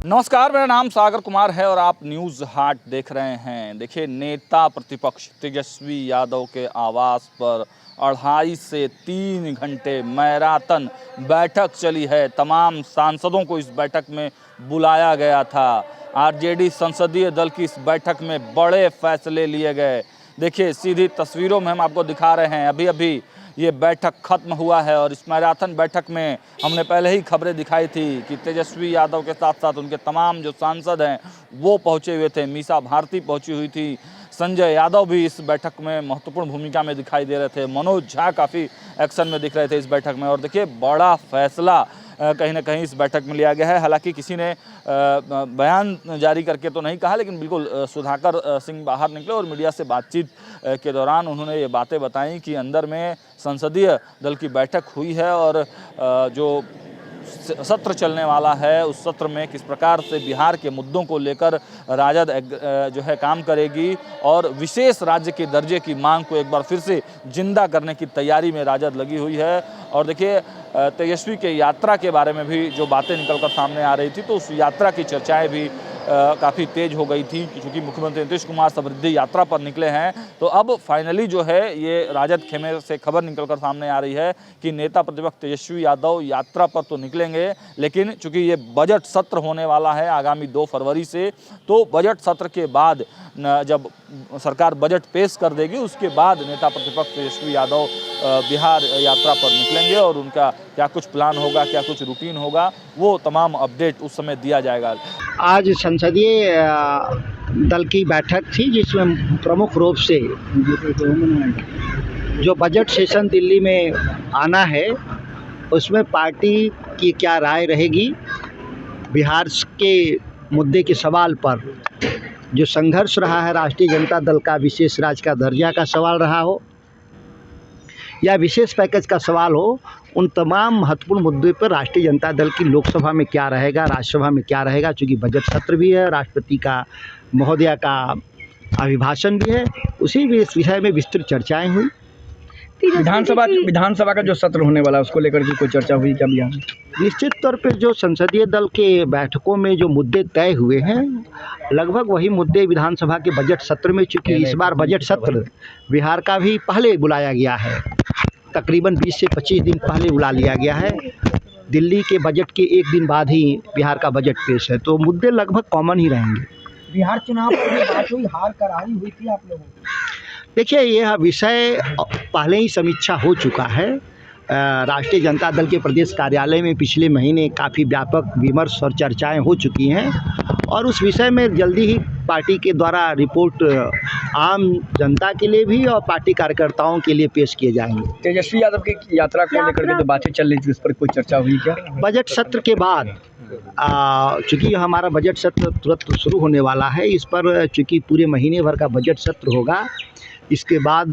नमस्कार, मेरा नाम सागर कुमार है और आप न्यूज़ हाट देख रहे हैं। देखिए, नेता प्रतिपक्ष तेजस्वी यादव के आवास पर 2.5 से 3 घंटे मैराथन बैठक चली है। तमाम सांसदों को इस बैठक में बुलाया गया था। आरजेडी संसदीय दल की इस बैठक में बड़े फैसले लिए गए। देखिए, सीधी तस्वीरों में हम आपको दिखा रहे हैं। अभी अभी ये बैठक खत्म हुआ है और इस मैराथन बैठक में हमने पहले ही खबरें दिखाई थी कि तेजस्वी यादव के साथ साथ उनके तमाम जो सांसद हैं वो पहुंचे हुए थे। मीसा भारती पहुंची हुई थी। संजय यादव भी इस बैठक में महत्वपूर्ण भूमिका में दिखाई दे रहे थे। मनोज झा काफ़ी एक्शन में दिख रहे थे इस बैठक में। और देखिए, बड़ा फैसला कहीं ना कहीं इस बैठक में लिया गया है। हालांकि किसी ने बयान जारी करके तो नहीं कहा, लेकिन बिल्कुल सुधाकर सिंह बाहर निकले और मीडिया से बातचीत के दौरान उन्होंने ये बातें बताई कि अंदर में संसदीय दल की बैठक हुई है और जो सत्र चलने वाला है उस सत्र में किस प्रकार से बिहार के मुद्दों को लेकर राजद जो है काम करेगी और विशेष राज्य के दर्जे की मांग को एक बार फिर से जिंदा करने की तैयारी में राजद लगी हुई है। और देखिए, तेजस्वी के यात्रा के बारे में भी जो बातें निकलकर सामने आ रही थी, तो उस यात्रा की चर्चाएं भी काफ़ी तेज हो गई थी, क्योंकि मुख्यमंत्री नीतीश कुमार समृद्धि यात्रा पर निकले हैं। तो अब फाइनली जो है ये राजद खेमे से खबर निकलकर सामने आ रही है कि नेता प्रतिपक्ष तेजस्वी यादव यात्रा पर तो निकलेंगे, लेकिन चूंकि ये बजट सत्र होने वाला है आगामी 2 फरवरी से, तो बजट सत्र के बाद जब सरकार बजट पेश कर देगी उसके बाद नेता प्रतिपक्ष तेजस्वी यादव बिहार यात्रा पर निकलेंगे और उनका क्या कुछ प्लान होगा, क्या कुछ रूटीन होगा, वो तमाम अपडेट उस समय दिया जाएगा। आज संसदीय दल की बैठक थी जिसमें प्रमुख रूप से जो बजट सेशन दिल्ली में आना है उसमें पार्टी की क्या राय रहेगी, बिहार के मुद्दे के सवाल पर जो संघर्ष रहा है, राष्ट्रीय जनता दल का विशेष राज्य का दर्जा का सवाल रहा हो या विशेष पैकेज का सवाल हो, उन तमाम महत्वपूर्ण मुद्दों पर राष्ट्रीय जनता दल की लोकसभा में क्या रहेगा, राज्यसभा में क्या रहेगा, चूँकि बजट सत्र भी है, राष्ट्रपति का महोदया का अभिभाषण भी है, उसी विषय में विस्तृत चर्चाएं हुई। विधानसभा का जो सत्र होने वाला है उसको लेकर के कोई चर्चा हुई क्या बिहार में? निश्चित तौर पे जो संसदीय दल के बैठकों में जो मुद्दे तय हुए हैं, लगभग वही मुद्दे विधानसभा के बजट सत्र में, चूँकि इस बार बजट सत्र बिहार का भी पहले बुलाया गया है, तकरीबन 20 से 25 दिन पहले बुला लिया गया है। दिल्ली के बजट के एक दिन बाद ही बिहार का बजट पेश है, तो मुद्दे लगभग कॉमन ही रहेंगे। बिहार चुनाव पर भी बात हुई, हार करारी हुई थी आप लोगों को? देखिए, यह विषय पहले ही समीक्षा हो चुका है। राष्ट्रीय जनता दल के प्रदेश कार्यालय में पिछले महीने काफ़ी व्यापक विमर्श और चर्चाएं हो चुकी हैं और उस विषय में जल्दी ही पार्टी के द्वारा रिपोर्ट आम जनता के लिए भी और पार्टी कार्यकर्ताओं के लिए पेश किए जाएंगे। तेजस्वी यादव की यात्रा को लेकर के जो बातें चल रही थी उस पर कोई चर्चा हुई क्या? बजट सत्र के बाद चूँकि हमारा बजट सत्र तुरंत शुरू होने वाला है, इस पर चूँकि पूरे महीने भर का बजट सत्र होगा, इसके बाद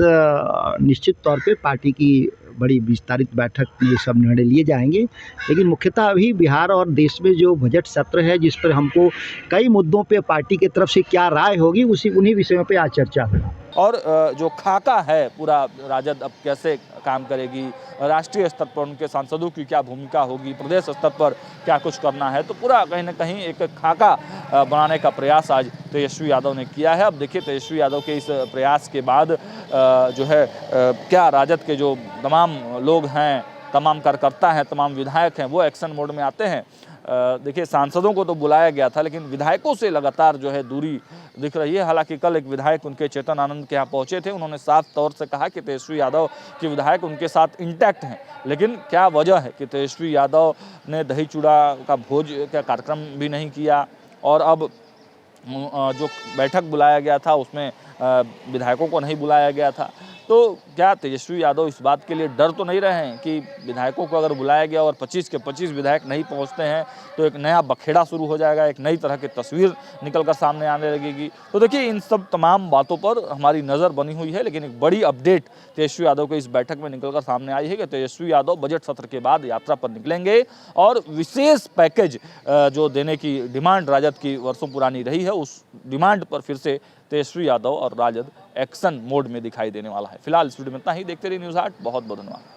निश्चित तौर पे पार्टी की बड़ी विस्तारित बैठक में ये सब निर्णय लिए जाएंगे। लेकिन मुख्यतः अभी बिहार और देश में जो बजट सत्र है, जिस पर हमको कई मुद्दों पे पार्टी की तरफ से क्या राय होगी, उन्हीं विषयों पे आज चर्चा होगी। और जो खाका है पूरा, राजद अब कैसे काम करेगी, राष्ट्रीय स्तर पर उनके सांसदों की क्या भूमिका होगी, प्रदेश स्तर पर क्या कुछ करना है, तो पूरा कहीं ना कहीं एक खाका बनाने का प्रयास आज तेजस्वी यादव ने किया है। अब देखिए, तेजस्वी यादव के इस प्रयास के बाद जो है क्या राजद के जो तमाम लोग हैं, तमाम कार्यकर्ता हैं, तमाम विधायक हैं, वो एक्शन मोड में आते हैं। देखिए, सांसदों को तो बुलाया गया था, लेकिन विधायकों से लगातार जो है दूरी दिख रही है। हालांकि कल एक विधायक उनके चेतन आनंद के यहाँ पहुंचे थे, उन्होंने साफ तौर से कहा कि तेजस्वी यादव के विधायक उनके साथ इंटैक्ट हैं। लेकिन क्या वजह है कि तेजस्वी यादव ने दही चूड़ा का भोज का कार्यक्रम भी नहीं किया और अब जो बैठक बुलाया गया था उसमें विधायकों को नहीं बुलाया गया था। तो क्या तेजस्वी यादव इस बात के लिए डर तो नहीं रहे हैं कि विधायकों को अगर बुलाया गया और 25 के 25 विधायक नहीं पहुंचते हैं तो एक नया बखेड़ा शुरू हो जाएगा, एक नई तरह की तस्वीर निकलकर सामने आने लगेगी? तो देखिए, इन सब तमाम बातों पर हमारी नज़र बनी हुई है, लेकिन एक बड़ी अपडेट तेजस्वी यादव के इस बैठक में निकलकर सामने आई है कि तेजस्वी यादव बजट सत्र के बाद यात्रा पर निकलेंगे और विशेष पैकेज जो देने की डिमांड राजद की वर्षों पुरानी रही है, उस डिमांड पर फिर से तेजस्वी यादव और राजद एक्शन मोड में दिखाई देने वाला है। फिलहाल इस वीडियो में इतना ही। देखते रहिए न्यूज़ हाट। बहुत बहुत धन्यवाद।